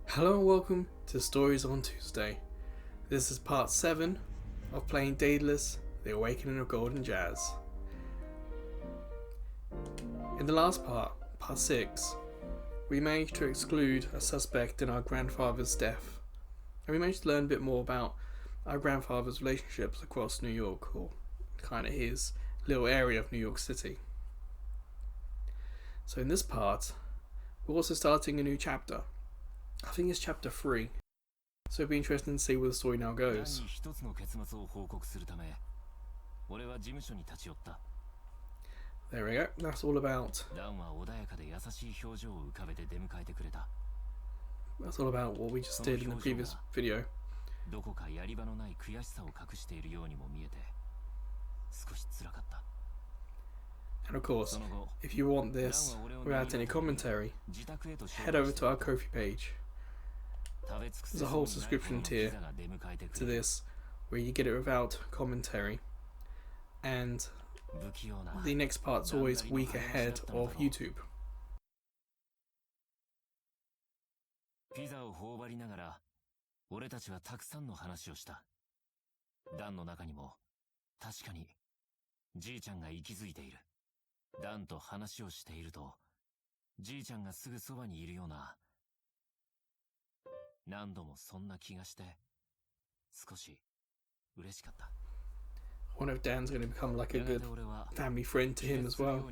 Hello and welcome to Stories on Tuesday. This is part 7 of playing Daedalus, The Awakening of Golden Jazz. In the last part, part 6, we managed to exclude a suspect in our grandfather's death, and we managed to learn a bit more about our grandfather's relationships across New York, or kind of his little area of New York City. So in this part, we're also starting a new chapter. I think it's chapter 3. So it'll be interesting to see where the story now goes. There we go. That's all about what we just did in the previous video. And of course, if you want this without any commentary, head over to our Ko-fi page. There's a whole subscription tier to this where you get it without commentary, and the next part's always a week ahead of YouTube. I wonder if Dan's going to become like a good family friend to him as well.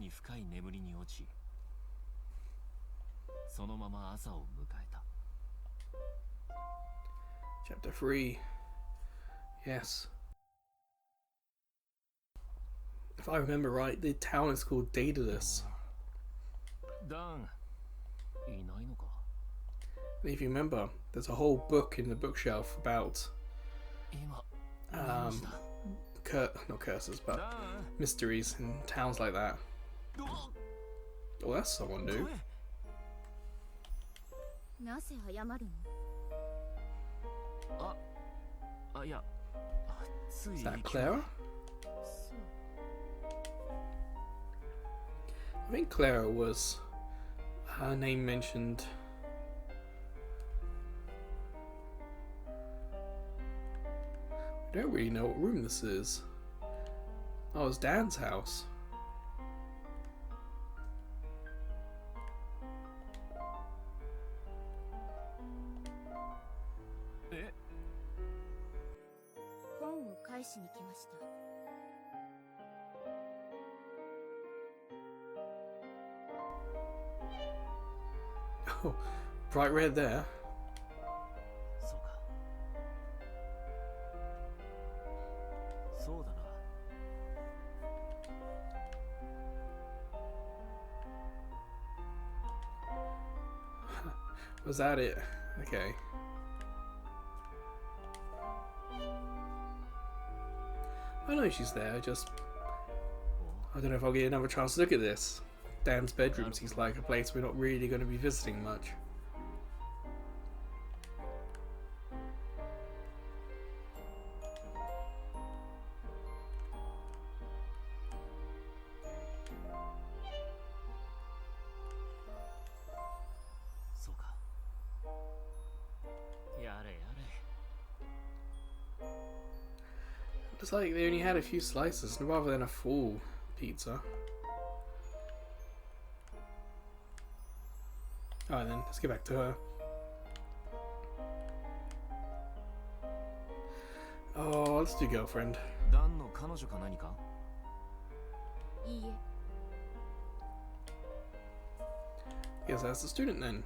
Chapter 3. Yes. If I remember right, the town is called Daedalus. And if you remember, there's a whole book in the bookshelf about not curses, but mysteries in towns like that. Oh, that's someone new. Is that Clara? I think Clara was her name mentioned. I don't really know what room this is. Oh, it's Dan's house. Oh, bright red there. Was that it? Okay. I know she's there, I don't know if I'll get another chance to look at this. Dan's bedroom seems like a place we're not really going to be visiting much. It's like they only had a few slices rather than a full pizza. Alright then, let's get back to her. Oh, let's do girlfriend. Guess that's the student then.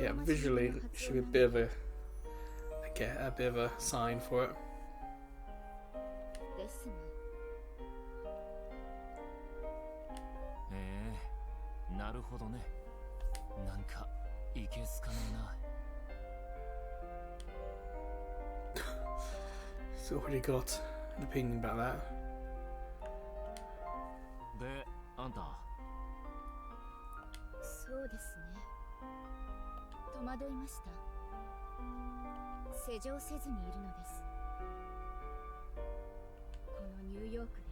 Yeah, visually should be a bit of a sign for it. He's already got an opinion about that. 戸惑いました。施錠せずにいるのです。このニューヨークで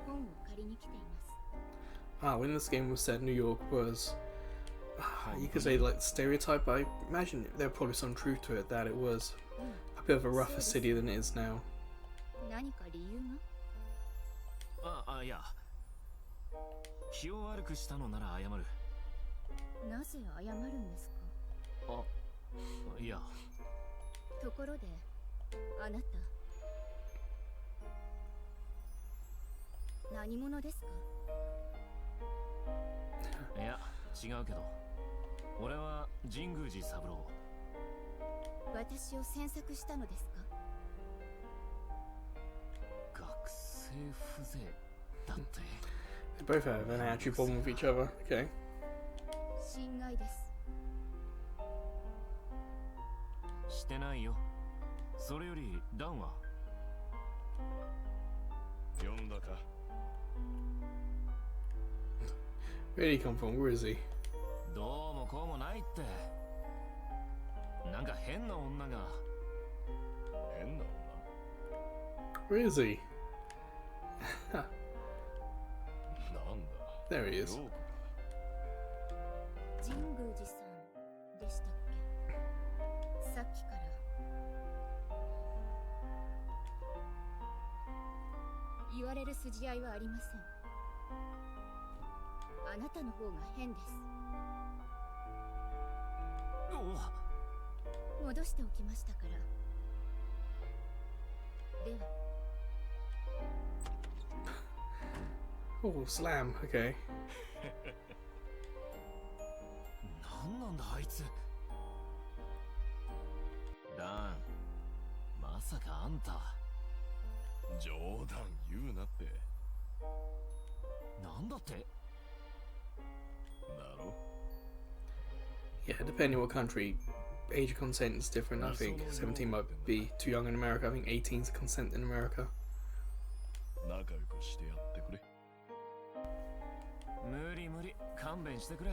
本を借りに来ています。When this game was set, New York was, you could say, like, stereotype, but I imagine there was probably some truth to it, that it was a bit of a rougher city than it is now. 何か理由が？いや、気を悪くしたのなら謝る。なぜ謝るんですか？いや。ところで、あなた何者ですか？いや、違うけど、俺は神宮寺三郎。私を詮索したのですか？学生風情だって。They both have an actual problem with each other. Okay. 侵害です。してないよ。それよりダンは呼んだか？ Where did he come from? Where is he? どうもこうもないって。なんか変な女が。変な Where is he? 女？なんだ？ There he is. 神宮寺さんでしたっけ？さっきから言われる筋合いはありません。あなたの方が変です。戻しておきましたから。では。Oh, slam. Okay. なんなんだあいつ。ダン、まさかあんた。冗談言うなって。なんだって？だろ？ Yeah, depending what country, age of consent is different. I think 17 might be too young in America. I think 18 is consent in America. 仲良くしてやってくれ。無理無理、勘弁してくれ。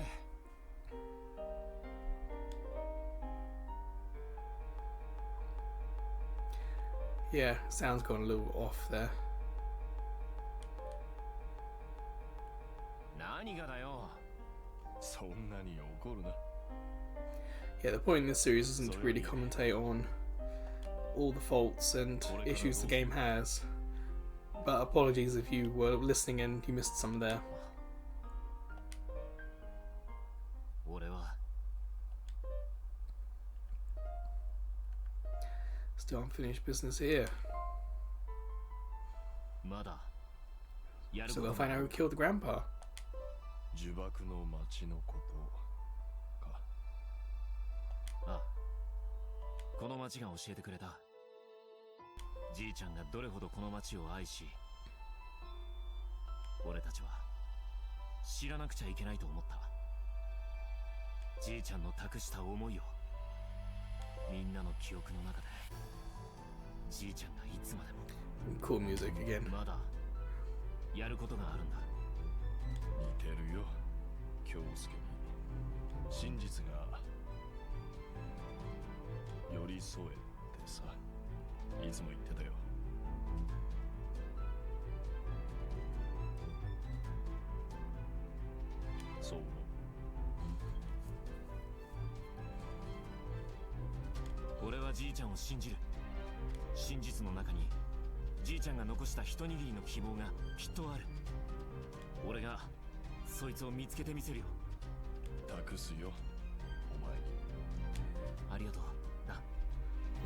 Yeah, sound's gone a little off there. 何がだよ。そんなに怒るな。Yeah, the point in this series isn't to really commentate on all the faults and issues the game has. But apologies if you were listening and you missed some there. 俺は Still unfinished business here. まだやる So こ they'll と find out who killed the grandpa. 呪縛の町のことか。あ、この町が教えてくれた。じいちゃんがどれほどこの町を愛し、俺たちは知らなくちゃいけないと思った。じいちゃんの託した思いをみんなの記憶の中で、じいちゃんがいつまでも Cool music again. まだやることがあるんだ。似てるよ、京介に。真実が寄り添えってさ、いつも言ってたよ。そう思う。俺はじいちゃんを信じる。真実の中にじいちゃんが残した一握りの希望がきっとある。俺がそいつを見つけてみせるよ。託すよ、お前に。ありがとう。な。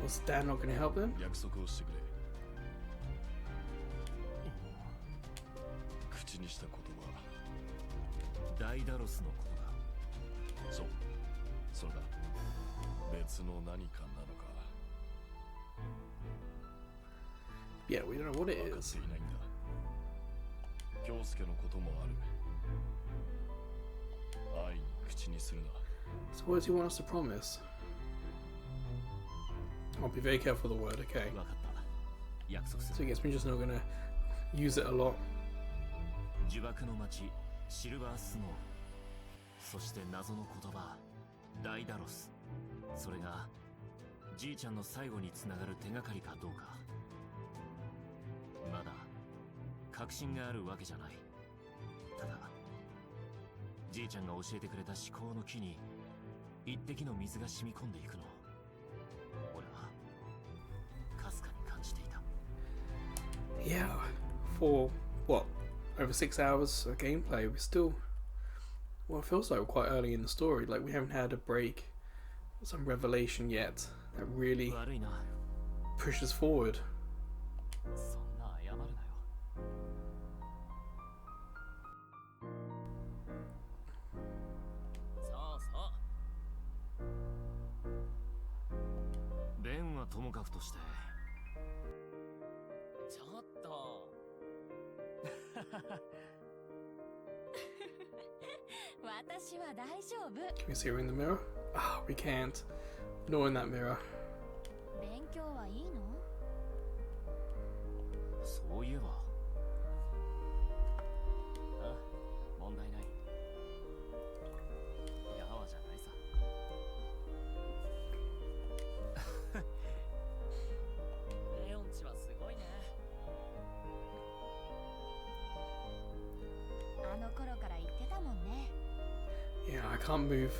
Was Dad not going to help them? 約束をしてくれ。口にした言葉。ダイダロスのことだ。そう、それだ。別の何かなのか。Yeah, we don't know what it 分かっ is. ていないんだ。京介のこともある。愛に口にするな。So what does he want us to promise? I'll be very careful with the word, okay? わかった。約束す So る。 I guess we're just not going to use it a lot. 呪縛の町シルバースノそして謎の言葉ダイダロス、それがじいちゃんの最後につながる手がかりかどうかまだ確信があるわけじゃない。ただじいちゃんが教えてくれた思考の木に一滴の水が染み込んでいくのを俺はかすかに感じていた。 Yeah, for what, over 6 hours of gameplay, we're still, well, it feels like we're quite early in the story. Like we haven't had a break, some revelation yet that really 悪いな。 pushes forward. そんな謝るなよ。そうそう。ベンはともかくとして。ちょっと。私は大丈夫。 Can we see her in the mirror? Ah, we can't. Nor in that mirror. 勉強はいいの？そういえば。あ、問題ない。やわじゃないさ。レオンチはすごいね。あの頃から言ってたもんね。Yeah, I can't move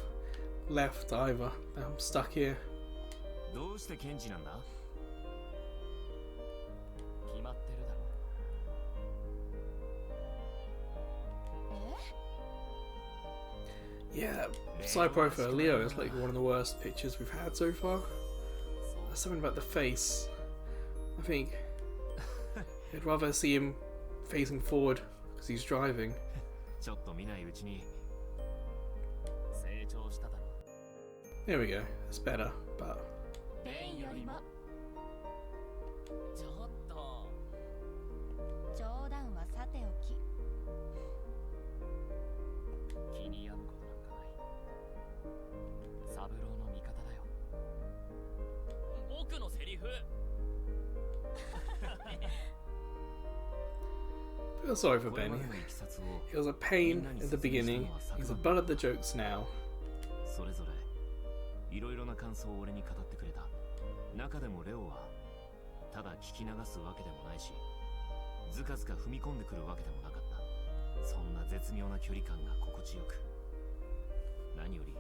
left either. I'm stuck here. どうして検事なんだ？決まってるだろ。Yeah, side profile Leo is like one of the worst pictures we've had so far. There's something about the face. I think I'd rather see him facing forward because he's driving. ちょっと見ないうちに成長しただろ。 There we go. It's better, but ベンよりも。ちょっと。冗談はさておき。気に病むことなんかない。三郎の味方だよ。僕のセリフ。 feel sorry for Benny. He was a pain at the beginning. He's the butt of the jokes now. それぞれいろいろな感想を俺に語ってくれた。中でもレオはただ聞き流すわけでもないし、ずかずか踏み込んでくるわけでもなかった。そんな絶妙な距離感が心地よく、何より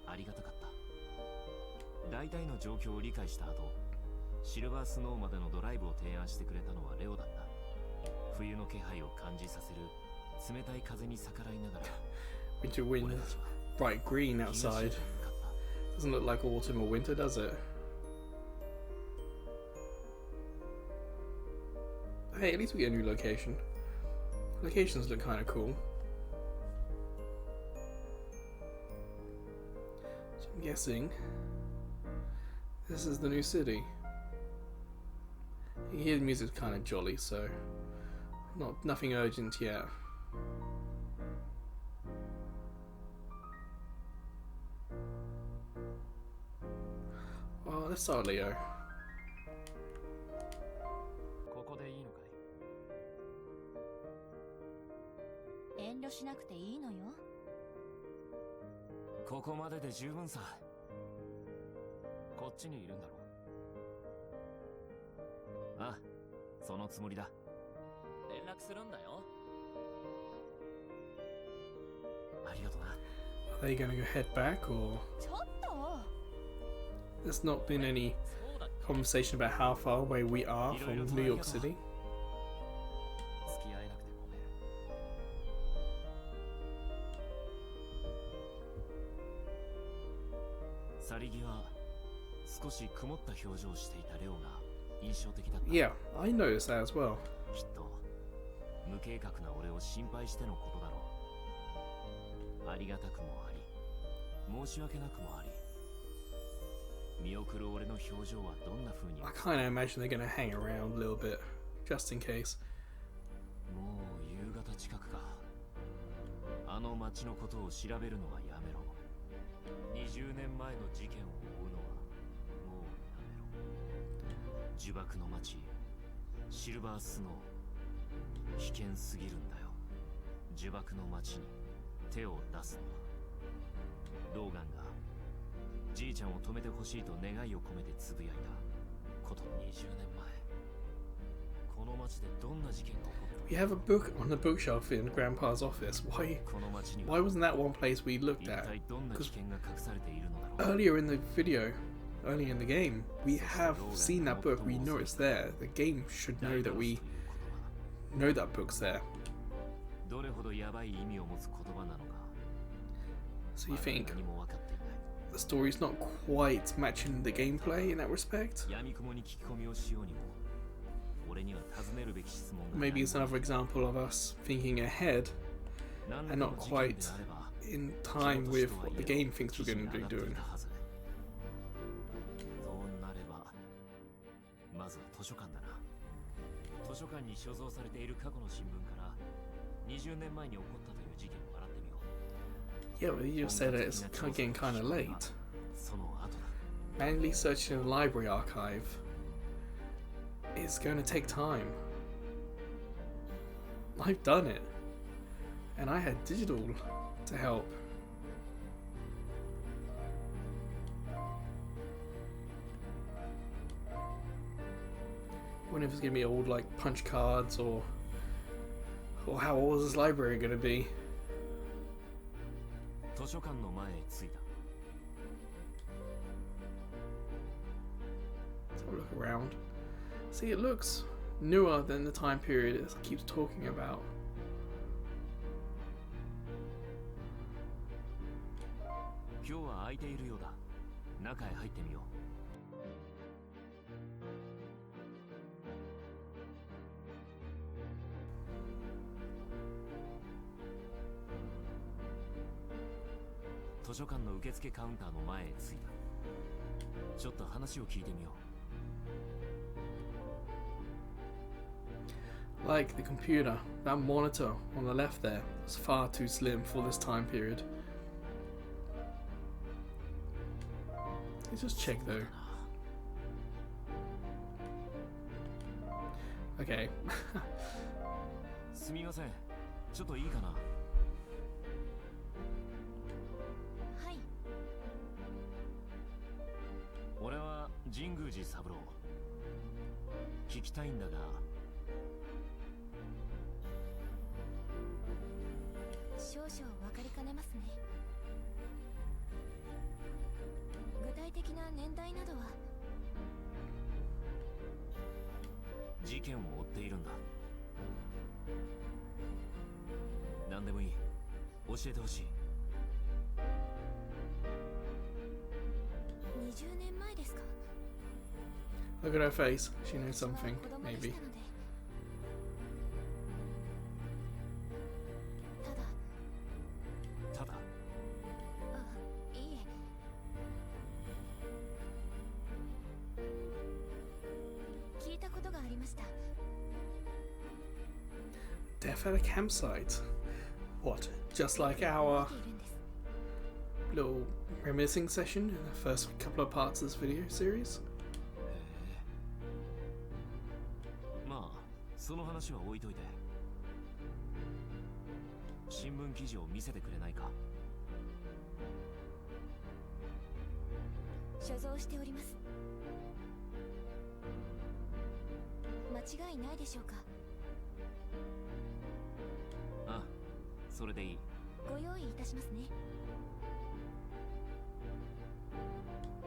ありがたかった。大体の状況を理解した後、シルバースノーまでのドライブを提案してくれたのはレオだった。冬の気配を感じさせる冷たい風に逆らいながら Winter wind is bright green outside. Doesn't look like autumn or winter, does it? Hey, at least we get a new location. Locations look kind of cool. So I'm guessing this is the new city. You hear the music's kind of jolly, so nothing urgent yet. Well, let's start Leo. ここでいいのかい？遠慮しなくていいのよ。ここまでで十分さ。こっちにいるんだろう。あ、そのつもりだ。連絡するんだよ。ありがとな。Are they gonna go head back or? ちょっと。 There's not been any conversation about how far away we are from New York City. 付き合えなくてごめん。去り際、少し曇った表情をしていたレオが印象的だった。Yeah, I noticed that as well. きっと無計画な俺を心配してのことだろう。ありがたくもあり、申し訳なくもあり。見送る俺の表情はどんな風に。 I kind of imagine they're gonna hang around a little bit, just in case. もう夕方近くか。あの町のことを調べるのはやめろ。20年前の事件を追うのはもうやめろ。呪縛の町、シルバースノー。危険すぎるんだよ。呪縛の町に手を出すの。ローガンがじいちゃんを止めてほしいと願いを込めてつぶやいたこと20年前。この町でどんな事件が起こった？ We have a book on the bookshelf in Grandpa's office. Why wasn't that one place we looked at? Because earlier in the video, earlier in the game, we have seen that book. We know it's there. The game should know that we know that book's there. So you think the story's not quite matching the gameplay in that respect? Maybe it's another example of us thinking ahead and not quite in time with what the game thinks we're going to be doing. まずは図書館だな。図書館に所蔵されている過去の新聞から20年前に起こったという事件を洗ってみよう。 Yeah, but you just said that it's getting kind of late. Manually searching the library archive is going to take time. I've done it, and I had digital to help. Wonder if it's gonna be old like punch cards or how old is this library gonna be? 図書館の前へ着いた。 Let's have a look around. See, it looks newer than the time period it keeps talking about. 今日は空いているようだ。中へ入ってみよう。 図書館の受付カウンターの前へ着いた。ちょっと話を聞いてみよう。 Like the computer, that monitor on the left there was far too slim for this time period. Let's just check though. Okay. すみません。ちょっといいかな。 はい。俺は神宮寺三郎。聞きたいんだが。 少々分かりかねますね。具体的な年代などは。事件を追っているんだ。何でもいい。教えてほしい。 20年前ですか。 Look at her face. She knows something, maybe. ただ。 いいえ。聞いたことがありました。 Death at a campsite. What? Just like our little reminiscing session in the first couple of parts of this video series? まあ、その話は置いといて。新聞記事を見せてくれないか。 所蔵しております。間違いないでしょうか。 あ、それでいい。 ご用意いたしますね。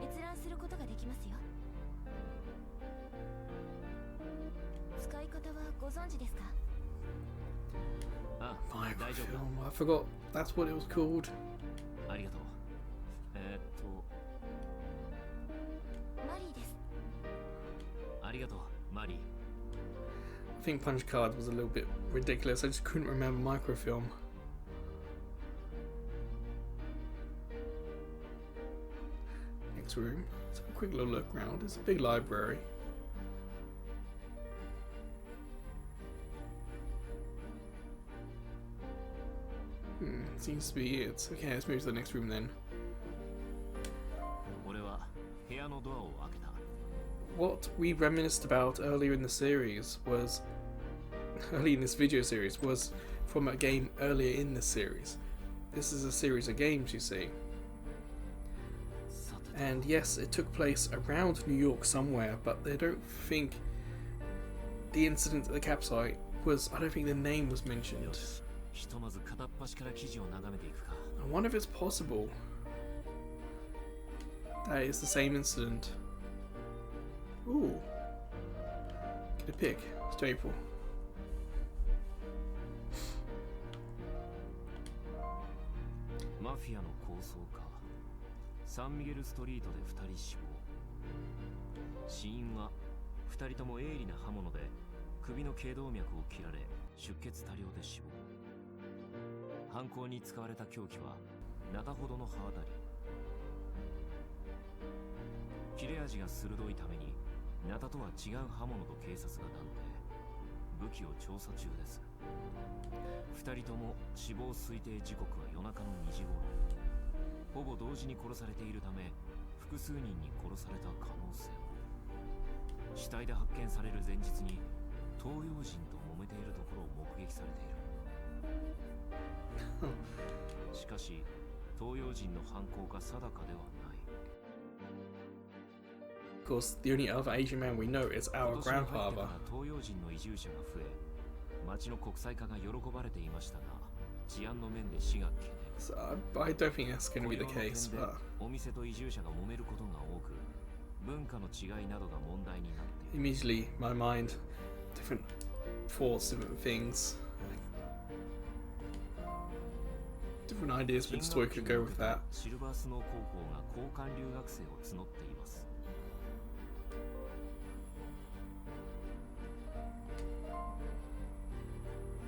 閲覧することができますよ。使い方はご存知ですか？ あ、大丈夫。 Microfilm. I forgot that's what it was called. ありがとう。マリーです。ありがとう、マリー。 I think punch card was a little bit ridiculous. I just couldn't remember microfilm. Next room. Let's have a quick little look around. It's a big library. Seems to be it. Okay, let's move to the next room then. 俺は部屋のドアを開けた。 What we reminisced about earlier in the series was early in this video series was from a game earlier in the series. this is a series of games, you see. And yes, it took place around New York somewhere, but they don't think the incident at the campsite was, I don't think the name was mentioned. I wonder if it's possible that it's the same incident. Ooh. Get a pick. Staple. Mafia の抗争か。サンミゲルストリートで2人死亡。死因は2人とも鋭利な刃物で首の頸動脈を切られ出血多量で死亡。犯行に使われた凶器はナタほどの刃渡り。切れ味が鋭いためにナタとは違う刃物と警察が断定。武器を調査中です。2人とも死亡推定時刻は夜中の2時頃。ほぼ同時に殺されているため複数人に殺された可能性も。死体で発見される前日に東洋人と揉めているところを目撃されている。しかし東洋人の犯行か定かではない。Of course, the only other Asian man we know is our grandfather. 東洋人の移住者が増え、町の国際化が喜ばれていましたが、治安の面で市が懸念。So, I don't think that's going to be the case, but お店と移住者が揉めることが多く、文化の違いなどが問題になっている。immediately my mind, different thoughts, different things, different ideas which story could go with that. シルバースノー高校が交換留学生を募っています。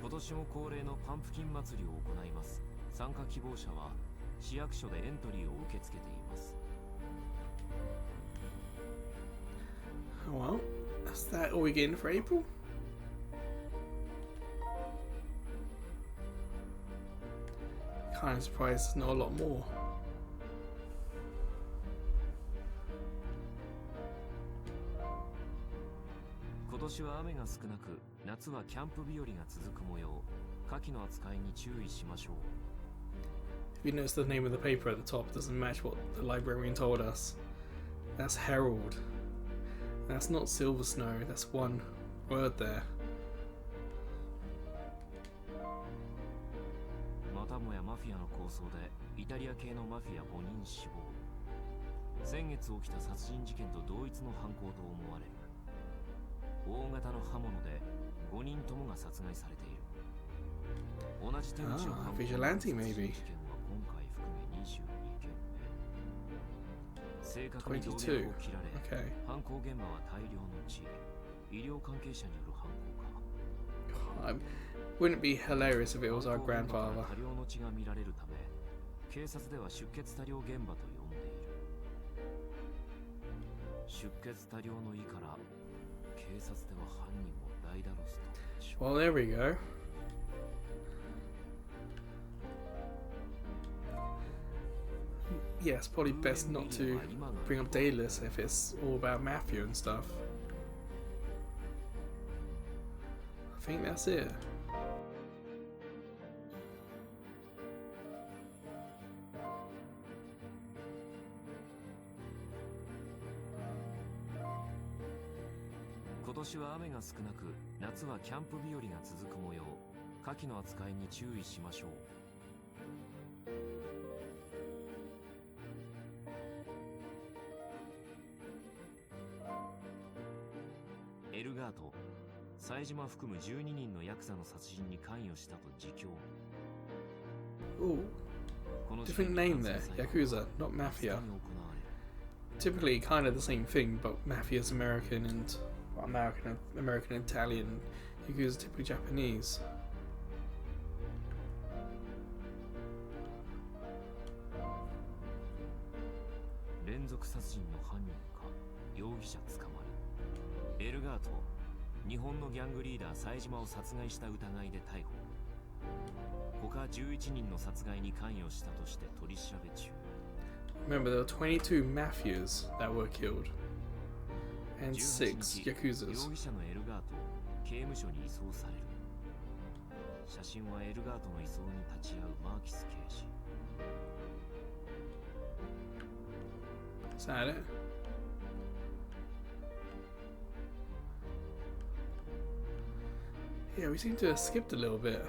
今年も恒例のパンプキン祭りを行います。参加希望者は市役所でエントリーを受け付けています。Well, that's that all we getting for April? Kind of surprised there's not a lot more. 今年は雨が少なく、夏はキャンプ日和が続く模様。火器の扱いに注意しましょう。If you notice the name of the paper at the top doesn't match what the librarian told us. That's Herald. That's not Silver Snow, that's one word there. またもやマフィアの抗争でイタリア系のマフィア5人死亡。先月起きた殺人事件と同一の犯行と思われる。大型の刃物で5人ともが殺害されている。同じ手口の犯行の殺人事件は今回含め22件目。正確に動脈を切られ、犯行現場は大量の血。医療関係者による犯行か。Wouldn't it be hilarious if it was our grandfather? 多量の血が見られるため、警察では出血多量現場と呼んでいる。出血多量の意から、警察では犯人をダイダロスと名称。Well, there we go. Yeah, it's probably best not to bring up Daedalus if it's all about mafia and stuff. I think that's it.「今年は雨が少なく、夏はキャンプ日和が続く模様。火器の扱いに注意しましょう。」エルガート、冴島含む12人のヤクザの殺人に関与したと自供。 Ooh, different name there, Yakuza, not Mafia. Typically kind of the same thing, but Mafia's American and well, American Italian, Yakuza typically Japanese. 連続殺人の犯人か、容疑者捕まる。エルガート、日本のギャングリーダー冴島を殺害した疑いで逮捕。他11人の殺害に関与したとして取り調べ中。Remember, there were 22 mafias that were killed, and 6 容 Yakuzas. 疑者のエルガート、刑務所に移送される。写真はエルガートの移送に立ち会うマーキス刑事。 Is that it? Yeah, we seem to have skipped a little bit.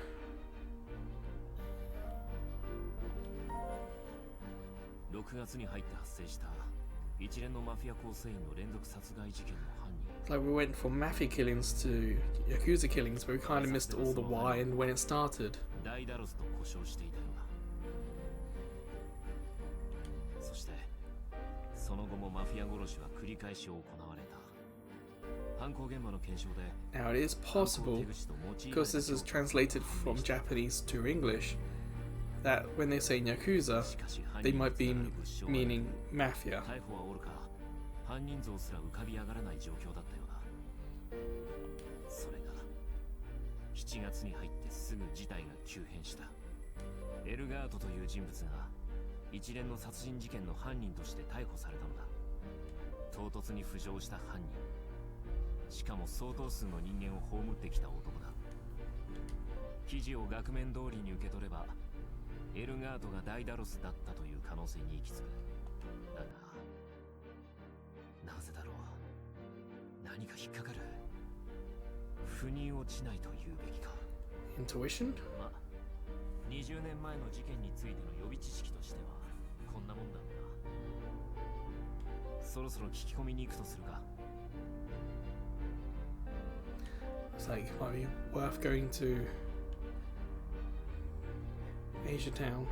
6月に入って発生した一連のマフィア構成員の連続殺害事件の犯人。 It's like we went from mafia killings to Yakuza killings, but we kind of missed all the why and when it started. ダイダロスと呼称していたようだ。そしてその後もマフィア殺しは繰り返し行われた。犯行現場の検証で Now it is possible, because this is translated from Japanese to English, that when they say Yakuza, they might be meaning mafia. 逮捕はおるか犯人像すら浮かび上がらない状況だったようだ。それが7月に入ってすぐ事態が急変した。エルガートという人物が一連の殺人事件の犯人として逮捕されたのだ。唐突に浮上した犯人、しかも相当数の人間を葬ってきた男だ。記事を額面通りに受け取ればエルガートがダイダロスだったという可能性に行き着く。だがなぜだろう。何か引っかかる。腑に落ちないと言うべきか。 Intuition? まあ20年前の事件についての予備知識としてはこんなもんだろうな。そろそろ聞き込みに行くとするか。 It's like it might be worth going to Asia Town.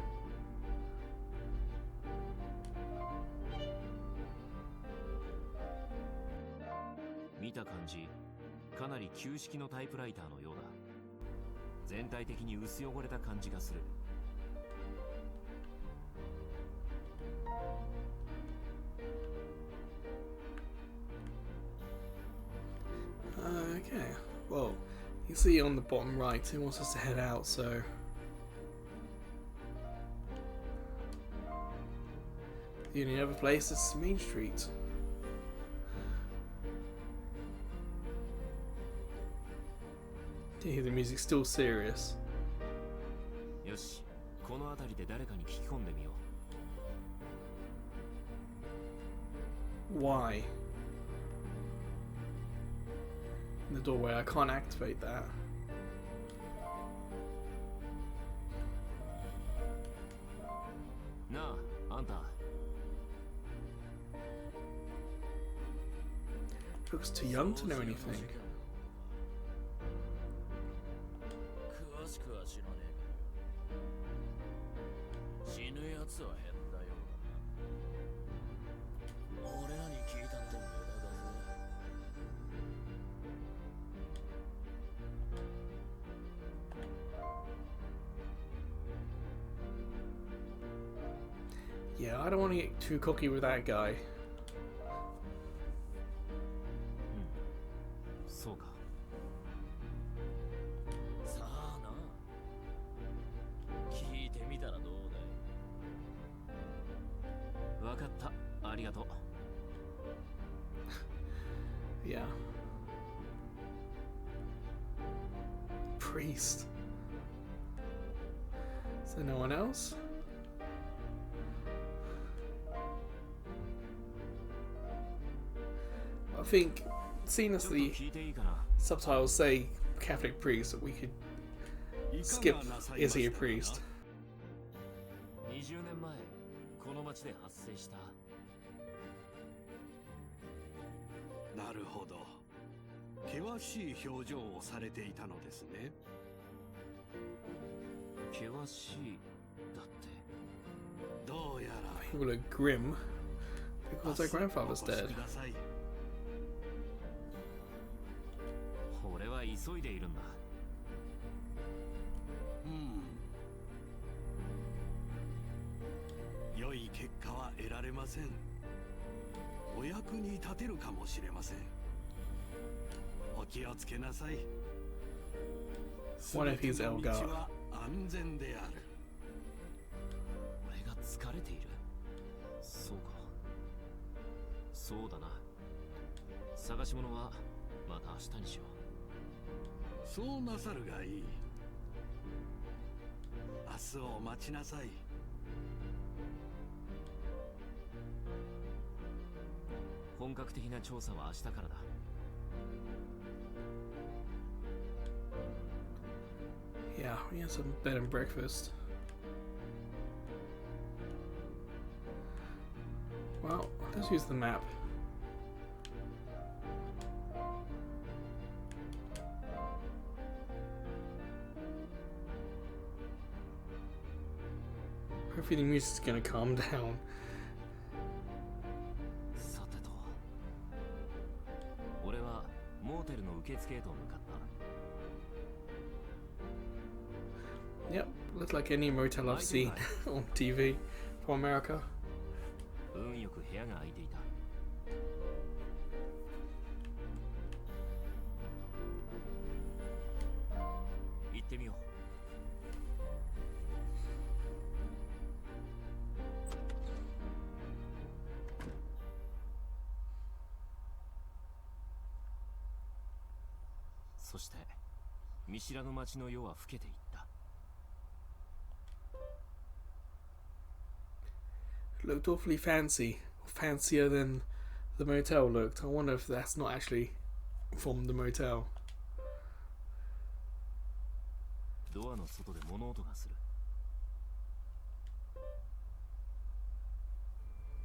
見た感じかなり旧式のタイプライターのようだ。全体的に薄汚れた感じがする。 Okay, well, you see on the bottom right, it wants us to head out, so... The only other place is Main Street. You hear the music's still serious. よし、この辺りで誰かに聞き込んでみよう。 Why? In the doorway, I can't activate that. なあ、あんた。 Looks too young to know anything. 詳しくは知らねえ。死ぬやつは変だよ。俺らに聞いたって無駄だぞ。 Yeah, I don't want to get too cocky with that guy. そうか。さあな。聞いてみたらどうだい。わかった。ありがとう。 Yeah. Priest. Is there no one else? I think, seeing as the 聞いていいかな。 subtitles say Catholic priest, we could skip is he a priest? 20年前、この町で発生した。 なるほど。険しい表情をされていたのですね。険しいだって。どうやら People look grim because their grandfather's お越し dead. ください。俺は急いでいるんだ。良い結果は得られません。お役に立てるかもしれません。お気をつけなさい。 What if he's 全ての道 Elgar? は安全である。俺が疲れている。そうか。そうだな。探し物はまた明日にしよう。そうなさるがいい。スを待ちなさい。本格的な調査は明日からだ。Yeah, we had some bed and breakfast. Well, let's use the map. Hopefully the music's gonna calm down. さてと、俺はモーテルの受付へと向かった。Yep, looks like any motel I've seen on TV for America. 運よく部屋が空いていた。行ってみよう。そして見知らぬ街の夜は更けていった。It looked awfully fancy, fancier than the motel looked. I wonder if that's not actually from the motel. ドアの外で物音がする。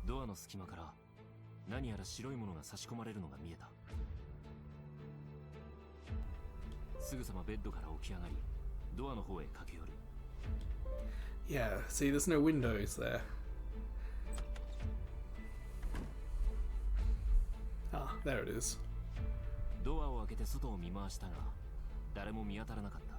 ドアの隙間から何やら白いものが差し込まれるのが見えた。すぐさまベッドから起き上がり、ドアの方へ駆け寄る。Yeah, see, there's no windows there. Ah, there it is. ドアを開けて外を見回したが、誰も見当たらなかった。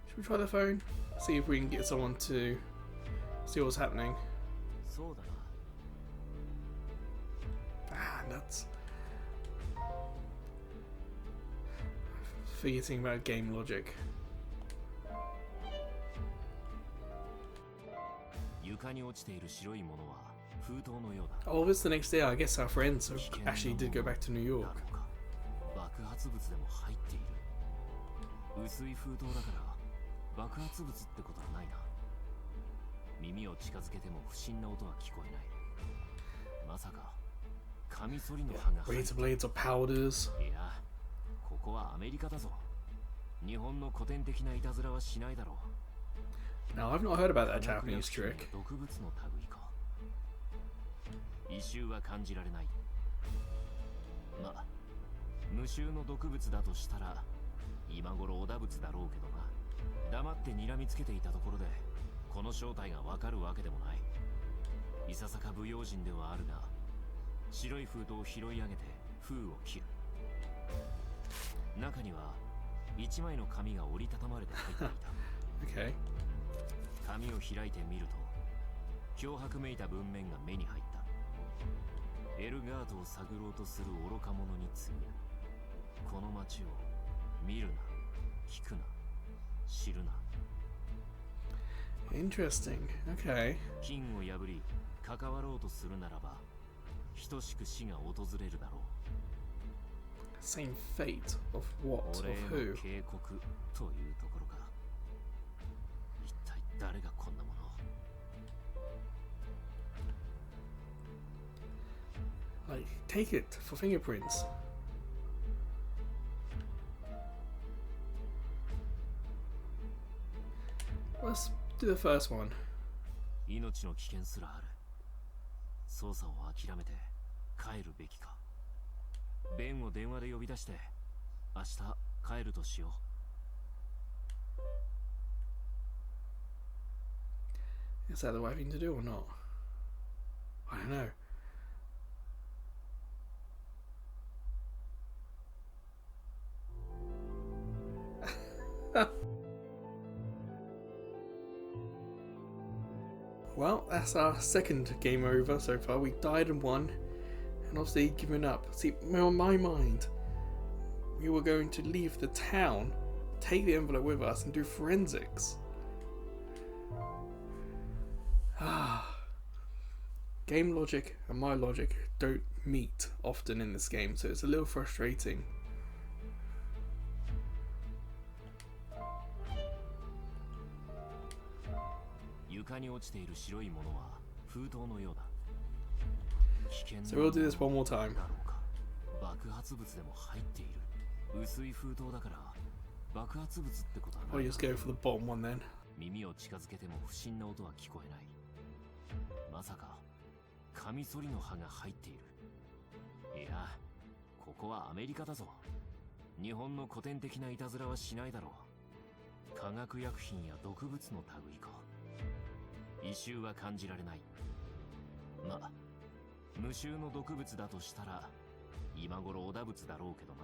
Should we try the phone? See if we can get someone to see what's happening. そうだな。Ah, nuts. Forgetting about game logic. 床に落ちている白いものは封筒のようだ。 Oh, it's the next day. I guess our friends actually did go back to New York. だろうか。爆発物でも入っている。薄い封筒だから爆発物ってことはないな。耳を近づけても不審な音は聞こえない。まさかカミソリの刃が入っている。Razor blades or powders. いや、ここはアメリカだぞ。日本の古典的ないたずらはしないだろう。Now, I've not heard about that Japanese trick. 毒物の類か。異臭は感じられない。まあ、無臭の毒物だとしたら今頃おだぶつだろうけどな。黙って睨みつけていたところでこの正体がわかるわけでもない。いささか不用心ではあるが、白い封筒を拾い上げて封を切る。中には一枚の紙が折りたたまれて入っていた。Okay. 紙を開いてみると脅迫めいた文面が目に入った。エルガートを探ろうとする愚か者に告ぐ。この街を見るな、聞くな、知るな。 Interesting. Okay. 金を破り関わろうとするならば等しく死が訪れるだろう。 Same fate of what? 俺 Of へ who? の警告というところか。一体誰がこんなものを。 Like, take it for fingerprints. Let's do the first one. 命の危険すらある。捜査を諦めて帰るべきか。ベンを電話で呼び出して明日帰るとしよう。 Is that the right thing to do or not? I don't know. Well, that's our second game over so far. We died and won, and obviously given up. See, on my mind, we were going to leave the town, take the envelope with us, and do forensics. Ah, game logic and my logic don't meet often in this game, so it's a little frustrating. 床に落ちている白いものは封筒のようだ。危険 So we'll do this one more time. だろうか。爆発物でも入っている。薄い封筒だから爆発物ってことはな I'll い。 just go for the bottom one then. 耳を近づけても不審な音は聞こえない。まさかカミソリの刃が入っている。いや、ここはアメリカだぞ。日本の古典的ないたずらはしないだろう。化学薬品や毒物の類か。異臭は感じられない。ま、無臭の毒物だとしたら今頃おだ物だろうけどな。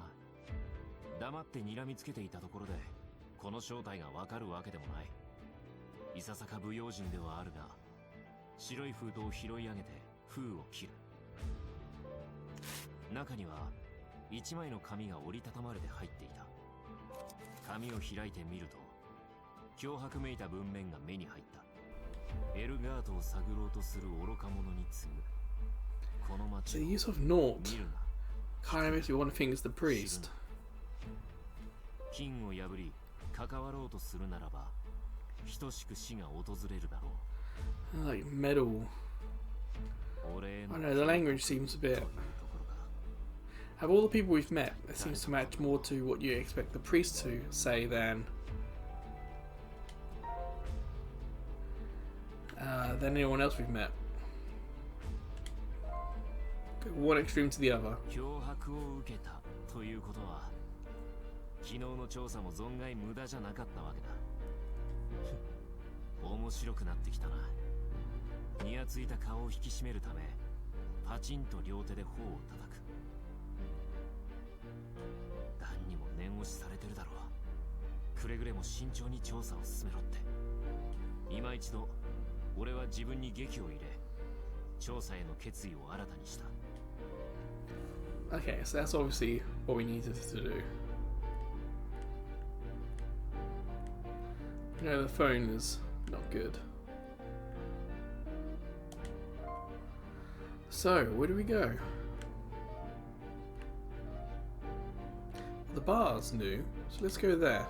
黙って睨みつけていたところでこの正体がわかるわけでもない。いささか不用心ではあるが、白い封筒を拾い上げて封を切る。中には一枚の紙が折りたたまれて入っていた。紙を開いてみると脅迫めいた文面が目に入った。エルガートを探ろうとする愚か者に次ぐ。この街 The を use of naught 見るな。 kind of makes me want to think it's the priest. 金を破り関わろうとするならば等しく死が訪れるだろう。 Like metal. 俺への I don't know, the language seems a という bit. ところか。 Of all the people we've met, it seems to match more to what you expect the priest to say than anyone else we've met. One extreme to the other. 脅迫を受けたということは昨日の調査も存外無駄じゃなかったわけだ。面白くなってきたな。にやついた顔を引き締めるためパチンと両手で頬を叩く。何にも念押しされてるだろう。くれぐれも慎重に調査を進めろって。今一度俺は自分に劇を入れ調査への決意を新たにした。 Okay, so that's obviously what we needed to do. No, the phone is not good. So, where do we go? The bar's new, so let's go there.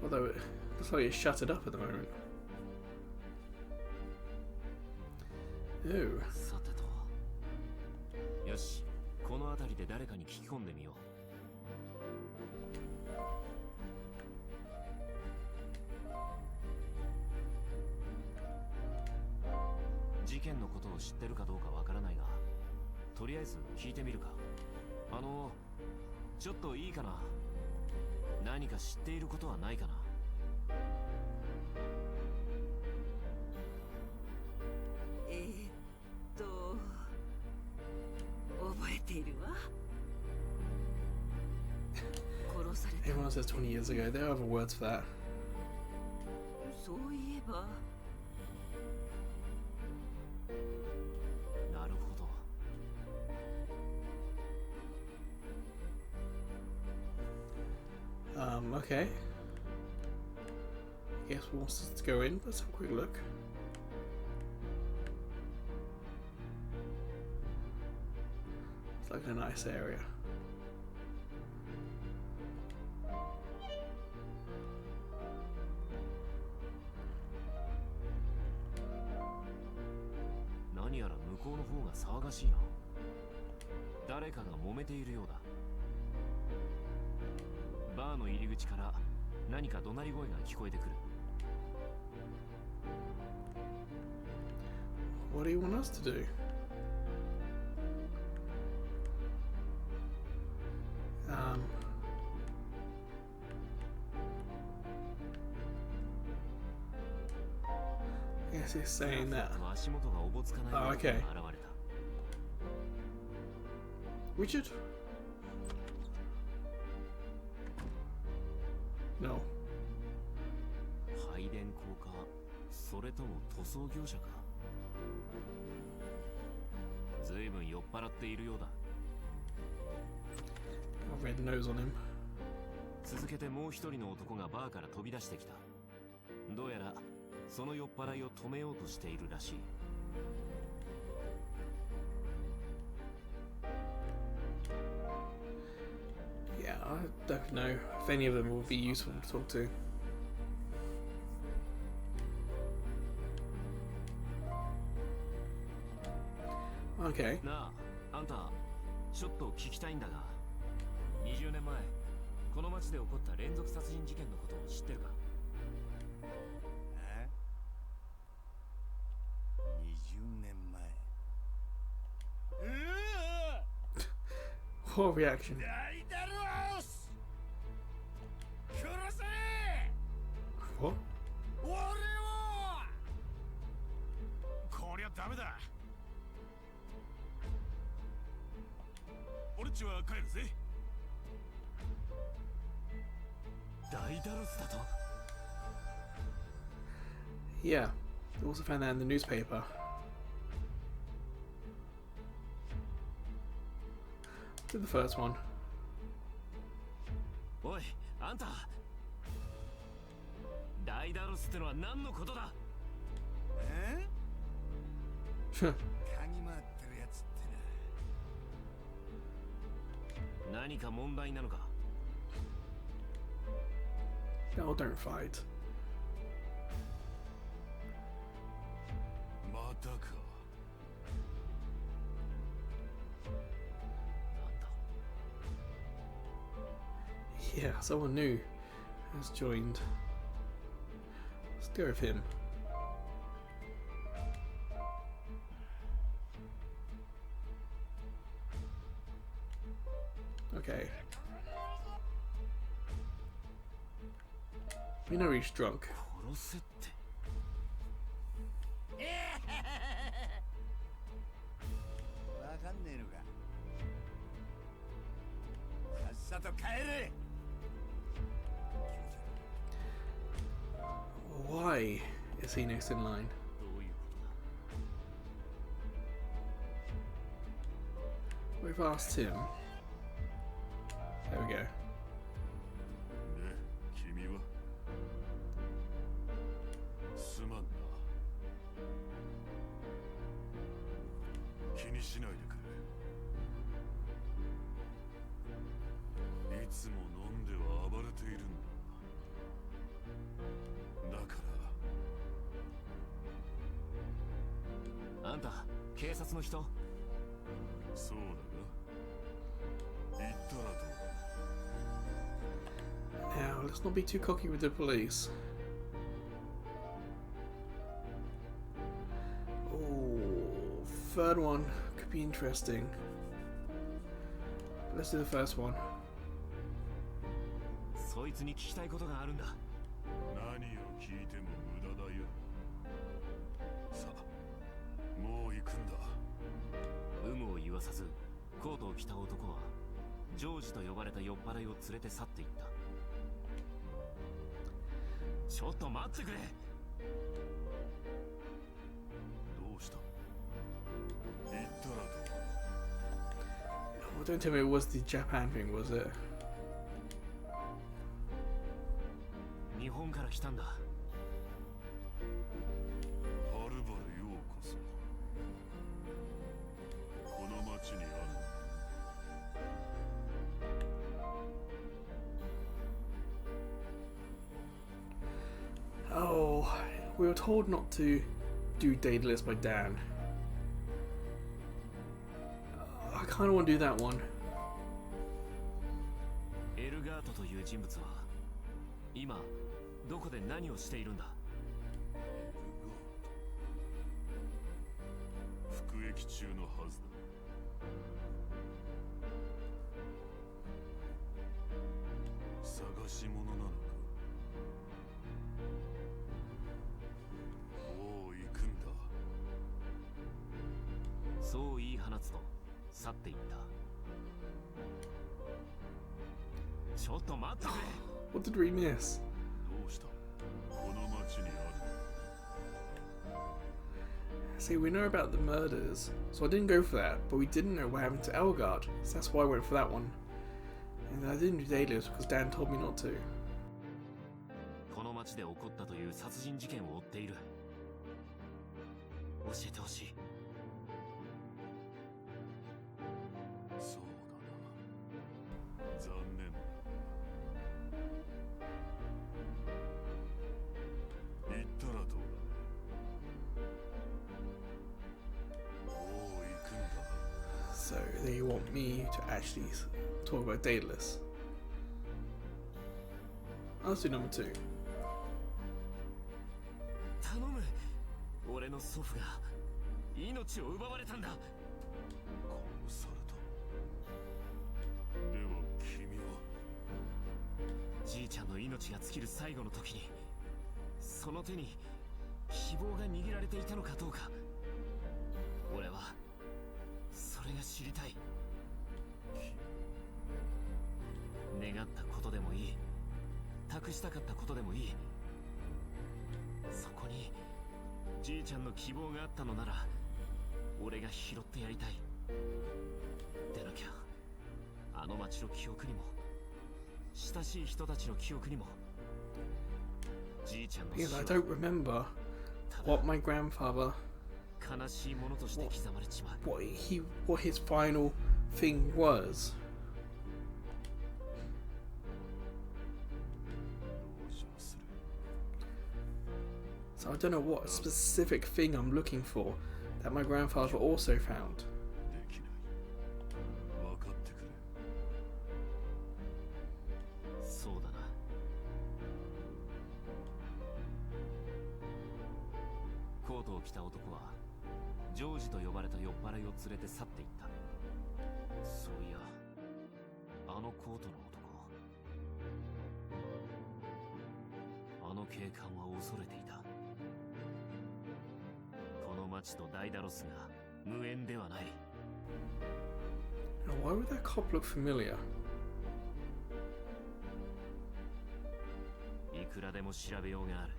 Although it looks like it's shuttered up at the moment. Ew. さてと。よし、この辺りで誰かに聞き込んでみよう。事件のことを知ってるかどうかわからないが、とりあえず聞いてみるか。ちょっといいかな。何か知っていることはないかな。覚えているわ。殺された。 Everyone says 20 years ago. There are other words for that. そういえば。なるほど。Okay. Guess we'll just go in. Let's have a quick look. It's like a nice area. Nani 何やら向こうの方が騒がしいな。誰かが揉めているようだ。バーの入り口から何か怒鳴り声が聞こえてくる。What do you want us to do? I guess he's saying that. 足元がおぼつかない Oh, ように okay. 現れた。Richard? No. 配電工か、それとも塗装業者か。ずいぶん酔っ払っているようだ。A red nose on him. 続けてもう一人の男がバーから飛び出してきた。どうやらその酔っ払いを止めようとしているらしい。Yeah, I don't know if any of them will be useful to talk to. Okay. なあ、あんた、ちょっと聞きたいんだが、20年前、この町で起こった連続殺人事件のことを知ってるか？え？20年前。What reaction? ダイダルス！殺せ！ What? 俺を！こりゃダメだ。俺っちは帰るぜ。ダイダルスだと？ Yeah. I also found that in the newspaper. Did the first one. おい、あんた。ダイダルスってのは何のことだ？え？嗅ぎ回ってるやつってな。何か問題なのか？ No, don't fight. またか。Yeah, someone new has joined. Let's go with him. Okay. We know he's drunk. 殺せって。わかんねえのか。さっさと帰れ。 Why is he next in line? どういうことだ？ We've asked him. There we go. ね、君はすまんな。気にしないでくれ。いつも飲んでは暴れているんだ。だからあんた、警察の人？そうだが、言ったらどうだ。 Now, let's not be too cocky with the police. Oh, third one could be interesting. But let's do the first one. そいつに聞きたいことがあるんだ。何を聞いても無駄だよ。さあ、もう行くんだ。有無を言わさず、コートを着た男はジョージと呼ばれた酔っ払いを連れて去っていった。ちょっと待ってくれ。どうした？言ったらどうだ。 Well, don't tell me it was the Japan thing, was it? 日本から来たんだ。はるばるようこそ。この町にある。 Oh, we were told not to do Daedalus by Dan. I kind of want to do that one. エルガートという人物は今どこで何をしているんだ？服役中のはずだ。探し物なのか。もう行くんだ。そう言い放つと去っていった。ちょっと待ってくれ。 What did we miss? どうした？この町にある。 See, we know about the murders, so I didn't go for that, but we didn't know what happened to Elgard, so that's why I went for that one. And I didn't do Daedalus because Dan told me not to. この町町で起こったという殺人事件を追っている。教えてほしい。そうだな。残念だ。言ったらどうだ。もう行くんだ。So then you want me to actually talk about Daedalus? Let's do number 2. 頼む。俺の祖父が命を奪われたんだ。殺された。では君は。じいちゃんの命が尽きる最後の時に、その手に希望が握られていたのかどうか、俺はそれが知りたい。願ったことでもいい、託したかったことでもいい。そこにじいちゃんの希望があったのなら、俺が拾ってやりたい。でなきゃあの町の記憶にも、親しい人たちの記憶にも、じいちゃんの死 Because I は don't remember what my grandfather, 悲しいものとして刻まれちまう。 what his final thing was. 同情する。 So I don't know what specific thing I'm looking for that my grandfather also found. できない。分かってくれ。そうだな。コートを着た男はジョージと呼ばれた酔っ払いを連れて去っていった。そういや、あのコートの男、あの警官は恐れていた。この町とダイダロスが無縁ではない。 Now, why would that cop look familiar? いくらでも調べようがある。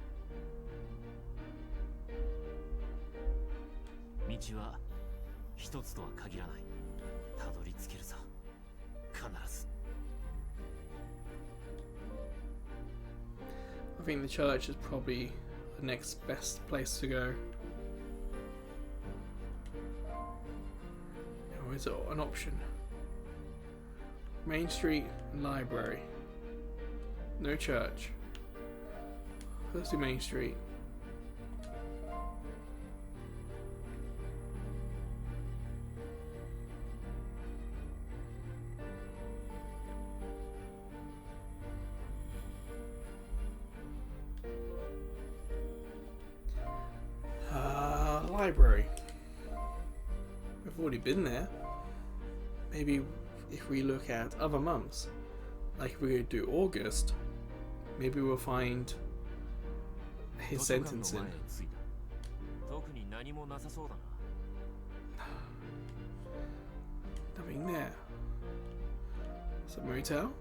道は一つとは限らない。たどり着けるさ、必ず。 I think the church is probably the next best place to go. Or is it an option? Main Street and Library. No church. Let's do Main Street. Library. We've already been there. Maybe if we look at other months, like if we do August, maybe we'll find his 図書館の sentencing. 前へ着いた。特に何もなさそうだな。 Nothing there. It's a motel.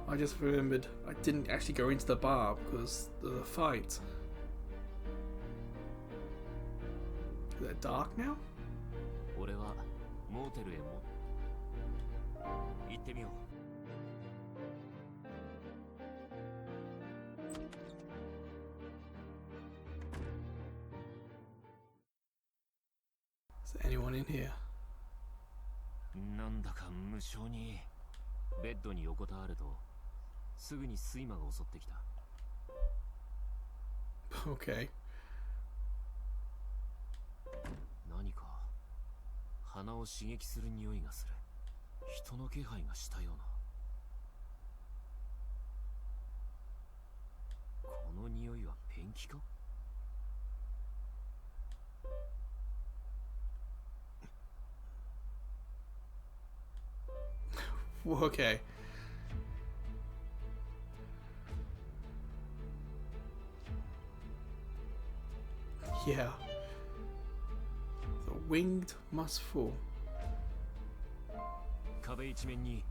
I just remembered I didn't actually go into the bar because of the fight. Is it dark now? 俺はモーテルへも行ってみよう。 Is there anyone in here? なんだか無性にベッドに横たわるとすぐに睡魔が襲ってきた。 Okay. 何か鼻を刺激する匂いがする。人の気配がしたような。この匂いはペンキか？ Okay. Yeah. The winged must fall. 壁一面に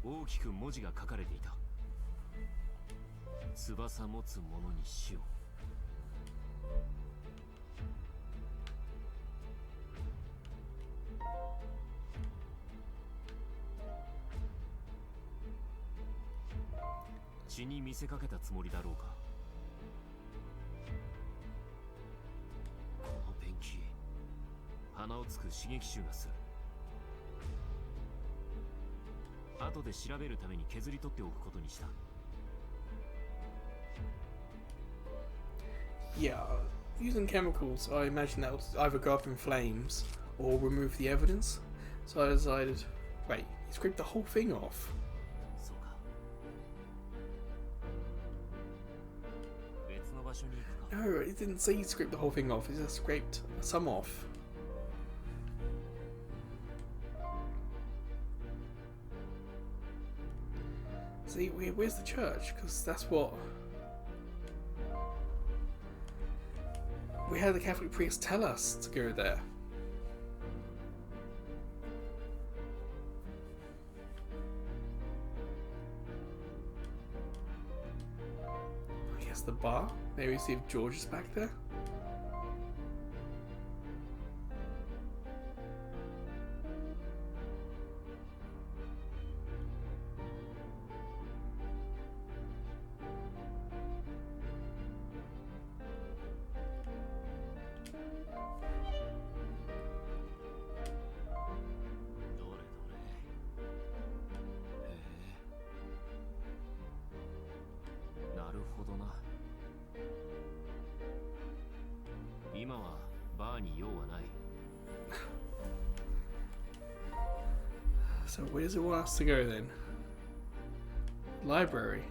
大きく文字が書かれていた。翼持つ者に死を。血に見せかけたつもりだろうか。このペンキ、鼻をつく刺激臭がする。後で調べるために削り取っておくことにした。Yeah, using chemicals, I imagine that would either go up in flames or remove the evidence. So I decided, wait, you scraped the whole thing off. そうか。別の場所に行くか。No, it didn't say you scraped the whole thing off, it just scraped some off. See, where's the church? Because that's what... We had the Catholic priest tell us to go there. I guess the bar? Maybe see if George is back there? So where does it want us to go then? Library.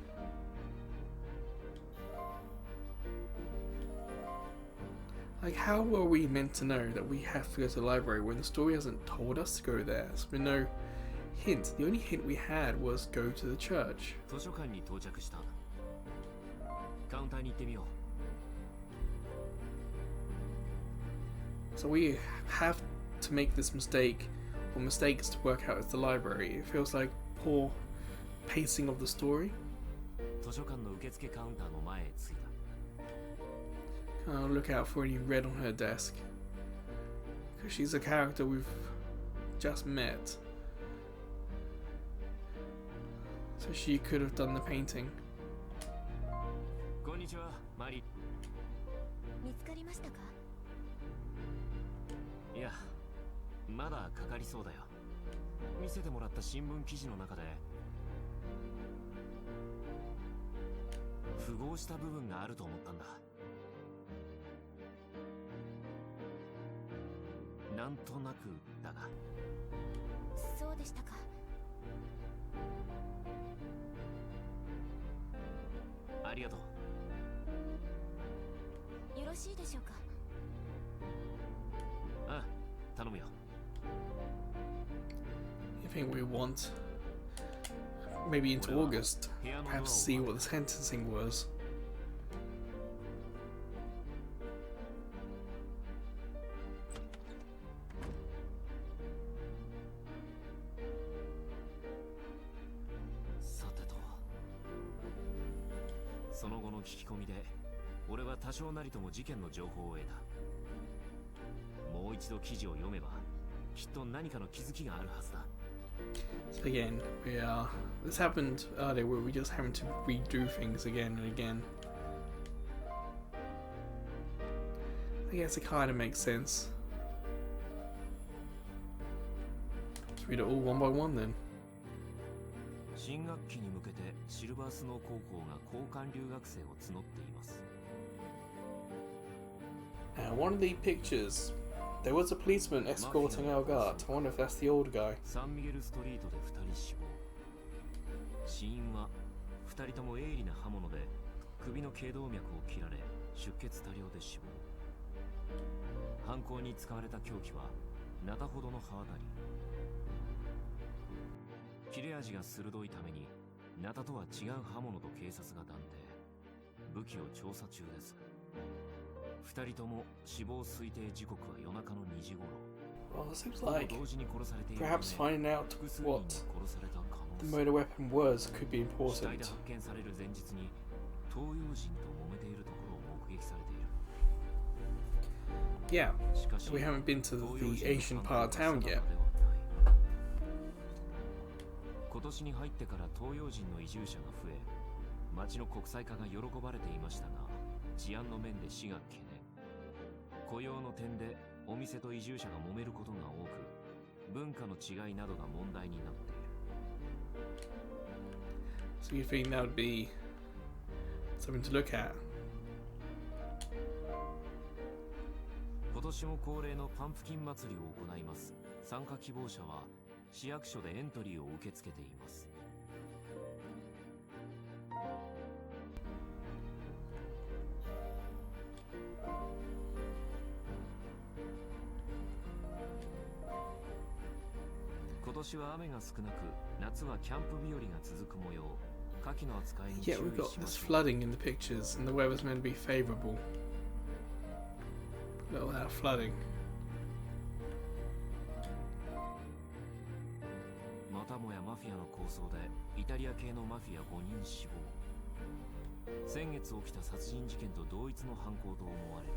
Like, how were we meant to know that we have to go to the library when the story hasn't told us to go there? There's been no hint. The only hint we had was go to the church. So we have to make this mistake, or mistakes, to work out it's the library. It feels like poor pacing of the story. Look out for any red on her desk, because she's a character we've just met, so she could have done the painting. こんにちは、マリ。見つかりましたか？いや、まだかかりそうだよ。見せてもらった新聞記事の中で符合した部分があると思ったんだ。なんとなくだが。そうでしたか。ありがとう。よろしいでしょうか。ああ、頼むよ。I think we want maybe into August, perhaps see what the sentencing was. So again, this happened earlier where we just having to redo things again and again. I guess it kind of makes sense. Let's read it all one by one then. 新学期に向けてシルバースノー高校が交換留学生を募っています。One of the pictures, there was a policeman escorting our guard. I wonder if that's the old guy. サンミゲルストリートで2人死亡。死因は2人とも鋭利な刃物で首の頸動脈を切られ出血多量で死亡。犯行に使われた凶器はナタほどの刃渡り。切れ味が鋭いためにナタとは違う刃物と警察が断定。武器を調査中です。2人とも死亡推定時刻は夜中の2時頃。Well, it seems like perhaps finding out what the murder weapon was could be important. 死体で発見される前日に東洋人と揉めているところを目撃されている。Yeah, we haven't been to the Asian part of town yet. 今年に入ってから東洋人の移住者が増え、町の国際化が喜ばれていましたが、治安の面で市が懸念。雇用の点でお店と移住者が揉めることが多く、文化の違いなどが問題になっている。So you think that would be something to look at? 今年も恒例のパンプキン祭りを行います。参加希望者は市役所でエントリーを受け付けています。今年は雨が少なく、夏はキャンプ日和が続く模様。火器の扱いに注意 Yeah, し we've ま got しょう。 this flooding in the pictures, and the weather's meant to be favourable. Look at that flooding. またもやマフィアの抗争でイタリア系のマフィア5人死亡。先月起きた殺人事件と同一の犯行と思われる。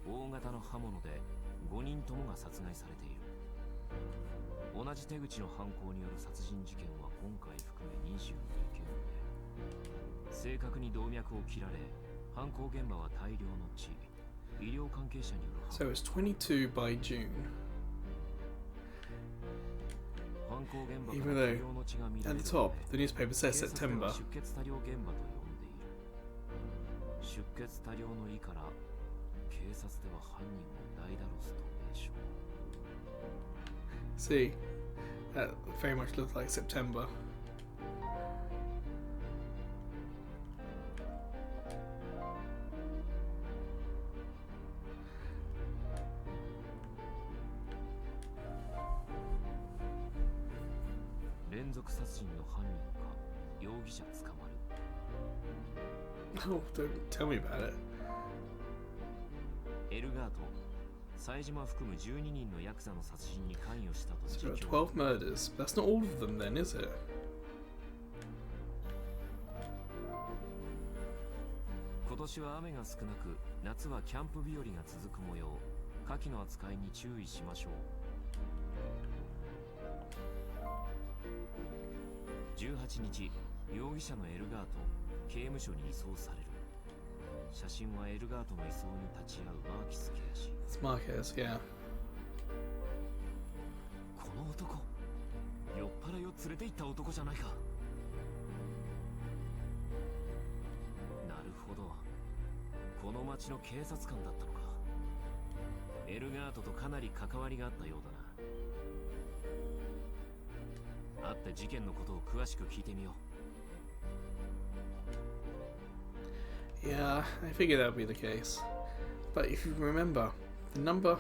大型の刃物で5人ともが殺害されている。同じ手口の犯行による殺人事件は今回含め22件目。正確に動脈を切られ、犯行現場は大量の血。医療関係者による So it's 22 by June. 犯行現場 Even から though 大量の血が見ら At れ the るの top, で the newspaper says 警察で September. は出血多量現場と呼んでいる。出血多量の意から警察では犯人をダイダロスと名称。 See, that very much looks like September. 連続殺人の犯人か容疑者捕まる。 Oh, don't tell me about it. エルガート、冴島含む12人のヤクザの殺人に関与したと So 自 there 供。 are 12 murders. That's not all of them then, is it? 今年は雨が少なく、夏はキャンプ日和が続く模様。火器の扱いに注意しましょう。18日、容疑者のエルガート、刑務所に移送される。写真はエルガートの移送に立ち会うマーキス刑事。 It's Marquez, yeah. この男、酔っ払いを連れて行った男じゃないか。なるほど、この町の警察官だったのか。エルガートとかなり関わりがあったようだな。会って事件のことを詳しく聞いてみよう。 Yeah, I figured that would be the case. But if you remember, the number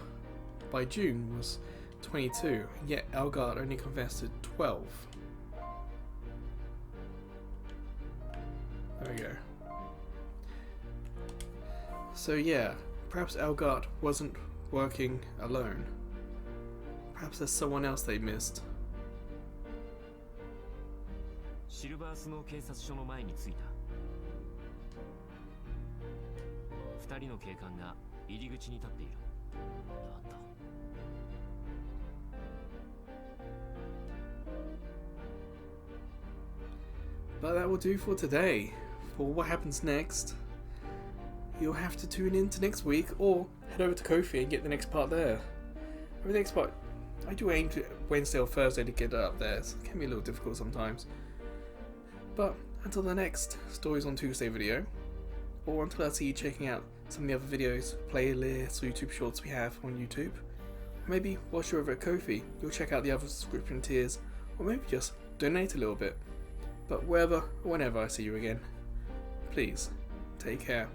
by June was 22, yet Elgard only confessed to 12. There we go. So yeah, perhaps Elgard wasn't working alone. Perhaps there's someone else they missed. シルバースノー警察署の前に着いた。2人の警官が入り口に立っている。あった。But that will do for today. For what happens next, you'll have to tune in to next week or head over to Ko-fi and get the next part there. The next part, I do aim to Wednesday or Thursday to get it up there, so it can be a little difficult sometimes. But until the next Stories on Tuesday video, or until I see you checking out some of the other videos, playlists, or YouTube shorts we have on YouTube, or maybe whilst you're over at Ko-fi, you'll check out the other subscription tiers, or maybe just donate a little bit. But wherever or whenever I see you again, please take care.